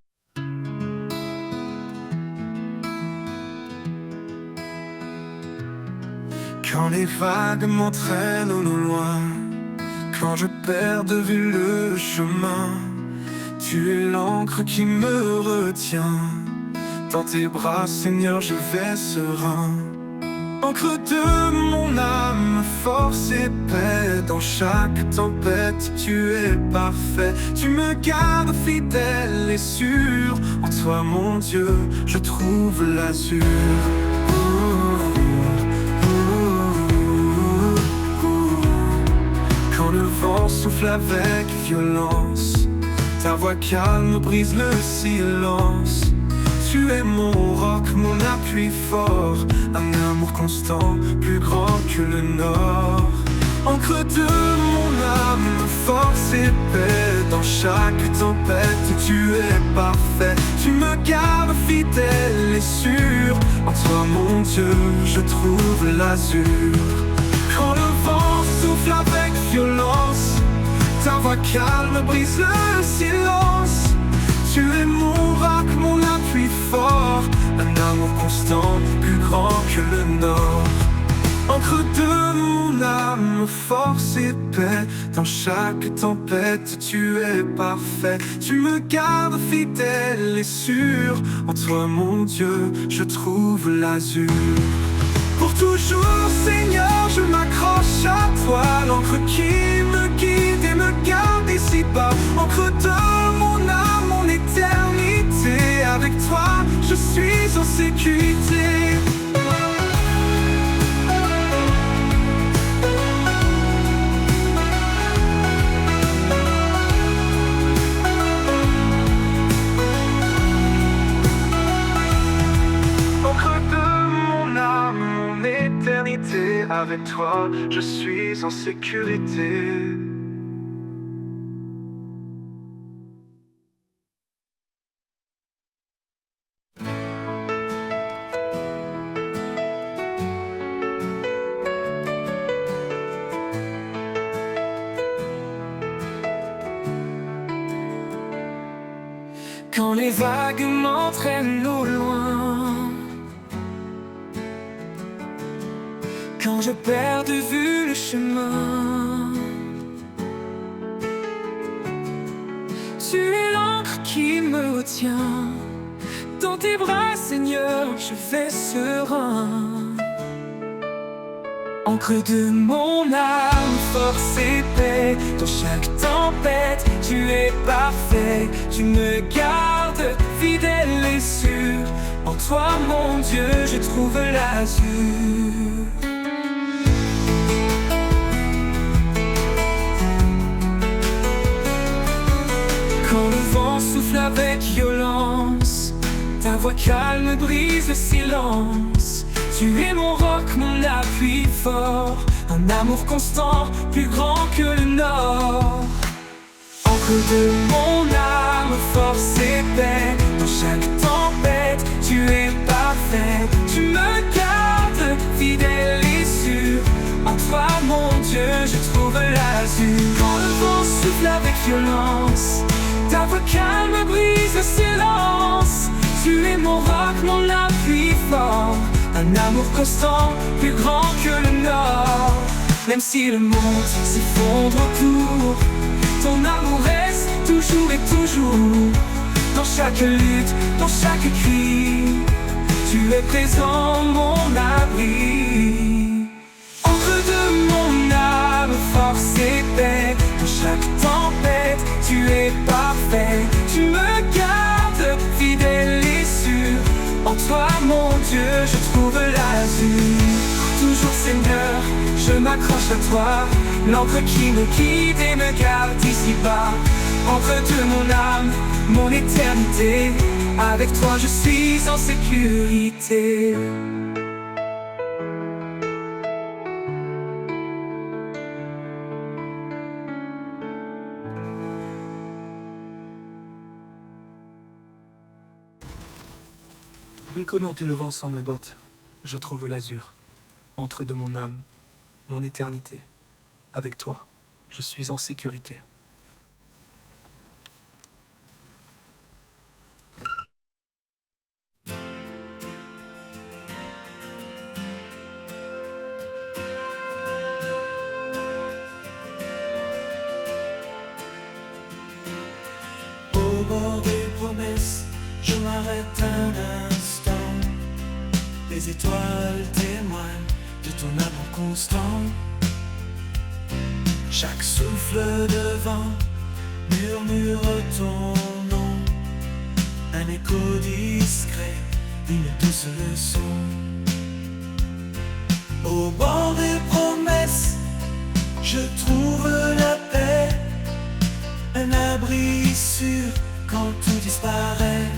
quand les vagues m'entraînent au loin, quand je perds de vue le chemin, tu es l'encre qui me retient. Dans tes bras, Seigneur, je vais serein. Encre de mon âme, force et paix. Dans chaque tempête, tu es parfait. Tu me gardes fidèle et sûr. En toi, mon Dieu, je trouve l'azur. Quand le vent souffle avec violence, ta voix calme brise le silence. Tu es mon roc, mon appui fort, un amour constant, plus grand que le nord. Encre de mon âme, force et paix. Dans chaque tempête, tu es parfait. Tu me gardes fidèle et sûr. En toi, mon Dieu, je trouve l'azur. Quand le vent souffle avec violence, ta voix calme brise le silence. Tu es mon roc, mon appui fort, un amour constant, plus grand que le nord. Encre de mon âme, force et paix. Dans chaque tempête, tu es parfait. Tu me gardes fidèle et sûr. En toi, mon Dieu, je trouve l'azur. Pour toujours, Seigneur, je m'accroche à toi. L'encre qui me guide et me garde ici-bas. Encre de mon âme, mon éternité. Avec toi, je suis en sécurité. Avec toi, je suis en sécurité. Quand les vagues m'entraînent au loin, quand je perds de vue le chemin, tu es l'encre qui me retient. Dans tes bras, Seigneur, je vais serein. Encre de mon âme, force et paix. Dans chaque tempête, tu es parfait. Tu me gardes fidèle et sûr. En toi, mon Dieu, je trouve l'azur. Quand le vent souffle avec violence, ta voix calme brise le silence. Tu es mon roc, mon appui fort, un amour constant, plus grand que le nord. Encre de mon âme, force et paix. Dans chaque tempête, tu es parfait. Tu me gardes fidèle et sûr. En toi, mon Dieu, je trouve l'azur. Quand le vent souffle avec violence, ta voix calme brise le silence. Tu es mon roc, mon appui fort. Un amour constant, plus grand que le nord. Même si le monde s'effondre autour, ton amour reste toujours et toujours. Dans chaque lutte, dans chaque cri, tu es présent, mon abri. Encre de mon âme, force et paix. Dans chaque tempête, tu es parfait. Tu me gardes fidèle et sûr. En toi, mon Dieu, je trouve l'azur. Toujours Seigneur, je m'accroche à toi. L'encre qui me guide et me garde ici-bas. Encre de mon âme, mon éternité. Avec toi, je suis en sécurité. Reconnaître le vent sans mes bottes, je trouve l'azur. Encre de mon âme, mon éternité. Avec toi, je suis en sécurité. Au bord des promesses, je m'arrête un instant. Les étoiles témoignent de ton amour constant. Chaque souffle de vent murmure ton nom. Un écho discret, une douce leçon. Au bord des promesses, je trouve la paix. Un abri sûr quand tout disparaît.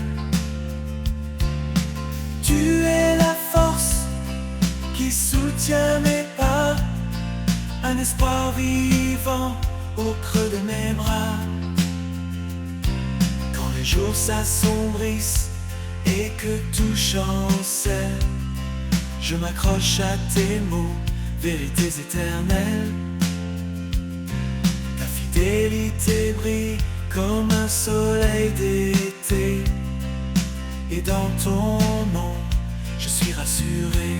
Tu es la force qui soutient mes pas. Un espoir vivant au creux de mes bras. Quand les jours s'assombrissent et que tout chancelle, je m'accroche à tes mots, vérités éternelles. Ta fidélité brille comme un soleil d'été. Et dans ton nom, je suis rassuré.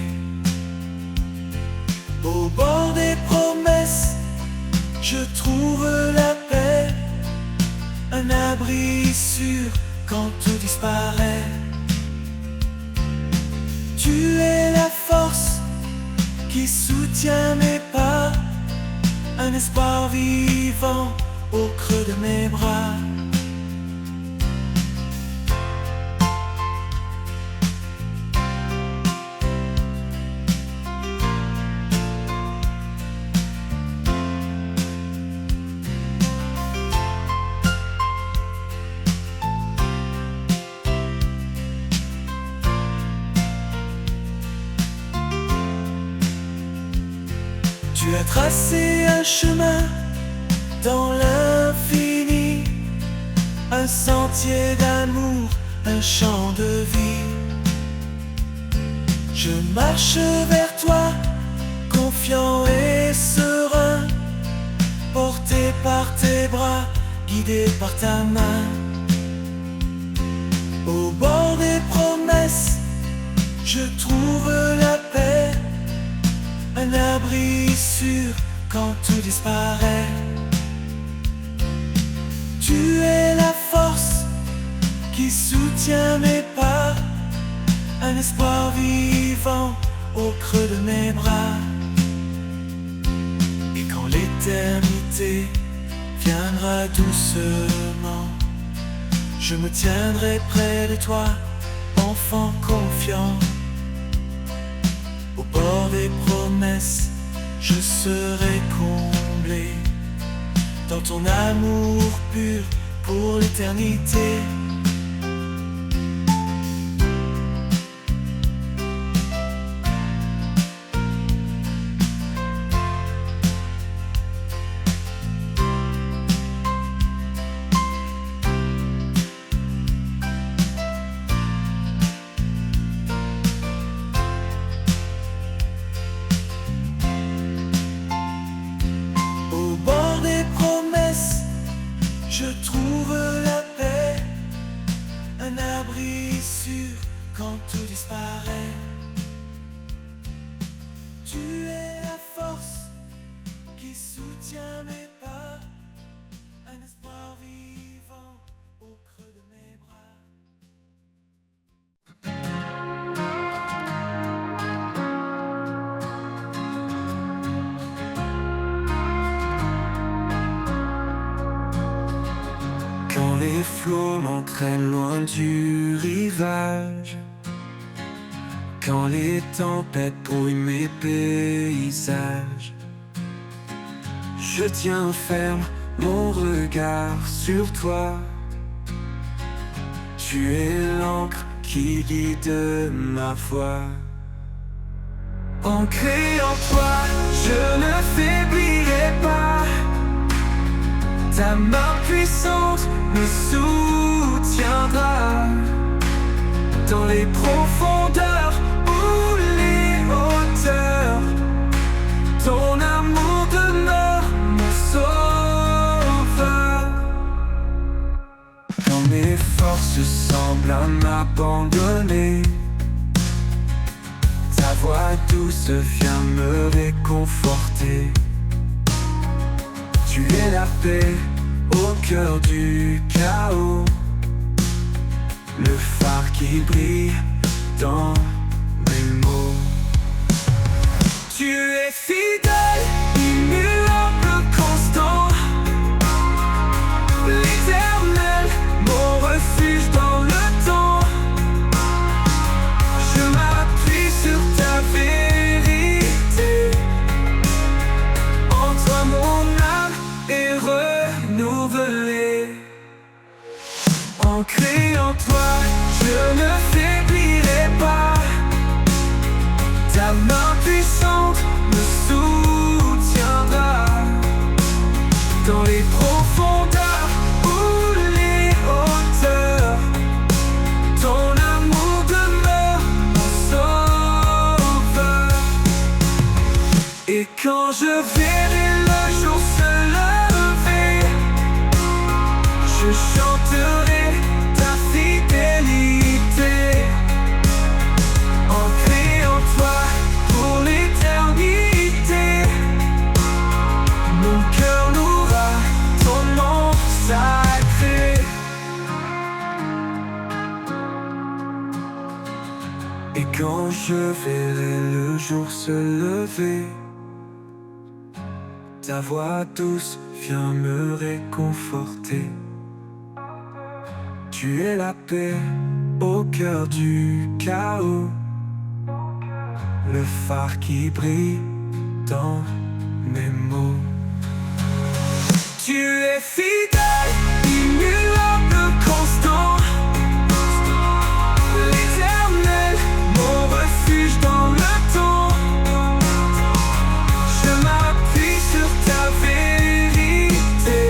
Au bord des promesses, je trouve la paix. Un abri sûr quand tout disparaît. Tu es la force qui soutient mes pas. Un espoir vivant au creux de mes bras. Tu as tracé un chemin dans l'infini, un sentier d'amour, un champ de vie. Je marche vers toi, confiant et serein, porté par tes bras, guidé par ta main. Au bord des promesses, je trouve la paix. Un abri sûr quand tout disparaît. Tu es la force qui soutient mes pas. Un espoir vivant au creux de mes bras. Et quand l'éternité viendra doucement, je me tiendrai près de toi, enfant confiant. Au bord des promesses, je serai comblé dans ton amour pur pour l'éternité. sûr quand tout disparaît. Tu es la force qui soutient mes pas, un espoir vivant au creux de mes bras. Quand les flots m'entraînent loin du rivage, quand les tempêtes brouillent mes paysages, je tiens ferme mon regard sur toi. Tu es l'encre qui guide ma voie. Ancré en toi, je ne faiblirai pas. Ta main puissante me soutiendra dans les profondeurs ou les hauteurs. Ton amour demeure mon sauveur. Quand mes forces semblent m'abandonner, ta voix douce vient me réconforter. Tu es la paix au cœur du chaos, le phare qui brille dans mes mots. Tu es fidèle, immuable, constant, l'éternel, mon refuge dans le temps. Je m'appuie sur ta vérité, en toi mon âme est renouvelée. Ancré en toi, je ne faiblirai pas. Ta main puissante me soutiendra dans les profondeurs ou les hauteurs. Ton amour demeure mon sauveur. Et quand je verrai le jour se lever, je chanterai ta fidélité. Ancré en toi pour l'éternité, mon cœur louera ton nom sacré. Et quand je verrai le jour se lever, ta voix douce vient me réconforter. Tu es la paix au cœur du chaos, le phare qui brille dans mes mots. Tu es fidèle, immuable, constant, l'éternel, mon refuge dans le temps. Je m'appuie sur ta vérité,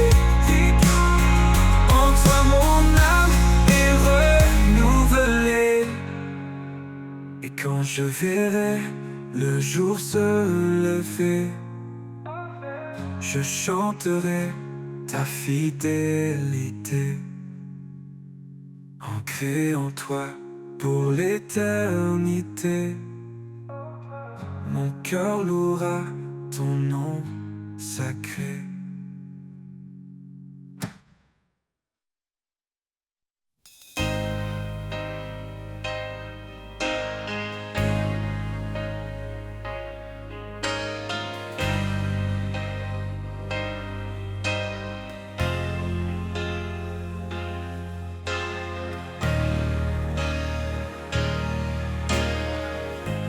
en toi mon âme est renouvelée. Et quand je verrai le jour se lever, je chanterai ta fidélité. Ancré en toi pour l'éternité, mon cœur louera ton nom sacré.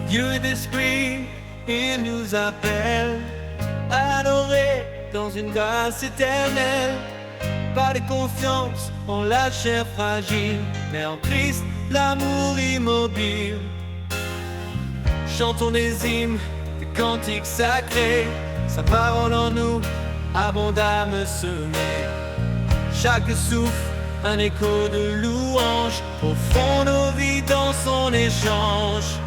Dieu est esprit, il nous appelle à adorer dans une grâce éternelle. Pas de confiance en la chair fragile, mais en Christ l'amour immobile. Chantons des hymnes, des cantiques sacrés, sa parole en nous abondamment semée. Chaque souffle, un écho de louange, au fond nos vies dans son échange.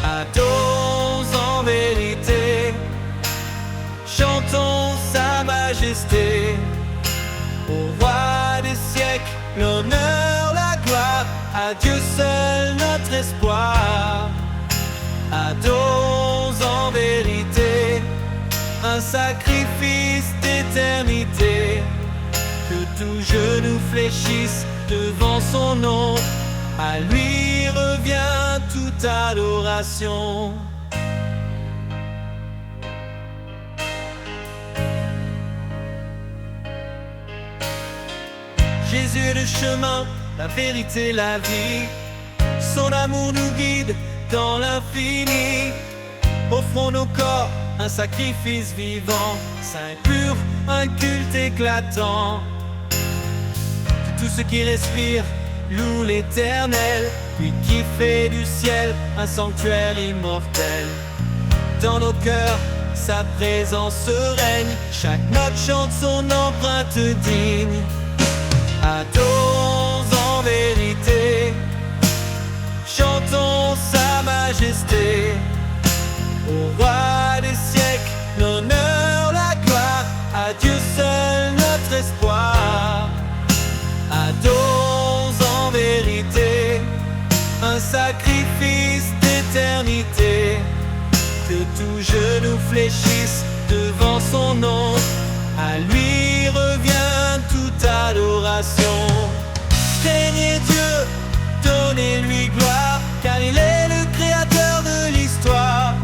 Adorons en vérité, chantons sa majesté. Au roi des siècles, l'honneur, la gloire, à Dieu seul notre espoir. Adorons en vérité un sacrifice d'éternité, que tout genou fléchisse devant son nom. À lui revient toute adoration. Jésus est le chemin, la vérité, la vie. Son amour nous guide dans l'infini. Offrons nos corps, un sacrifice vivant, saint et pur, un culte éclatant. Que tout ce qui respire loue l'Éternel, lui qui fait du ciel un sanctuaire immortel. Dans nos cœurs, sa présence règne, chaque note chante son empreinte digne. Adorons en vérité, chantons sa majesté. Au roi des siècles, l'honneur, la gloire, à Dieu seul notre espoir. Adorons en vérité un sacrifice d'éternité, que tout genou fléchisse devant son nom. À lui revient toute adoration. Craignez Dieu, donnez-lui gloire, car il est le créateur de l'histoire.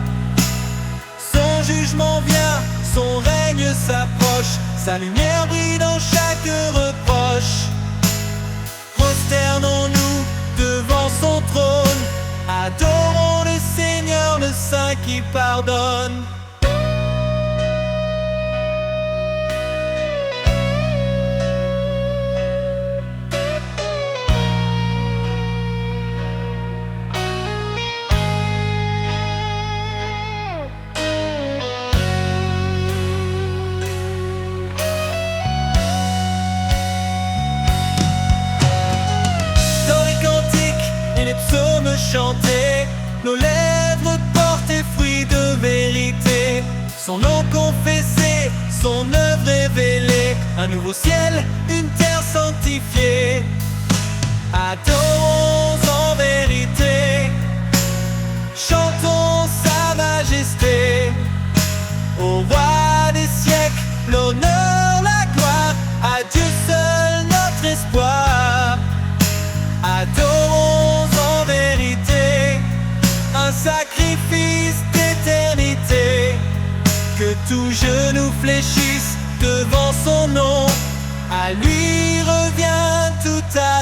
Son jugement vient, son règne s'approche, sa lumière brille dans chaque reproche. Prosternons-nous devant son trône, adorons le Seigneur, le Saint qui pardonne. Les psaumes chantés, nos lèvres portaient fruits de vérité. Son nom confessé, son œuvre révélée, un nouveau ciel, une terre sanctifiée. Adorons en vérité, chantons sa majesté. Au roi des siècles, l'honneur, la gloire, à Dieu seul notre espoir. Adorons en vérité un sacrifice d'éternité, que tout genou fléchisse devant son nom. À lui revient toute adoration.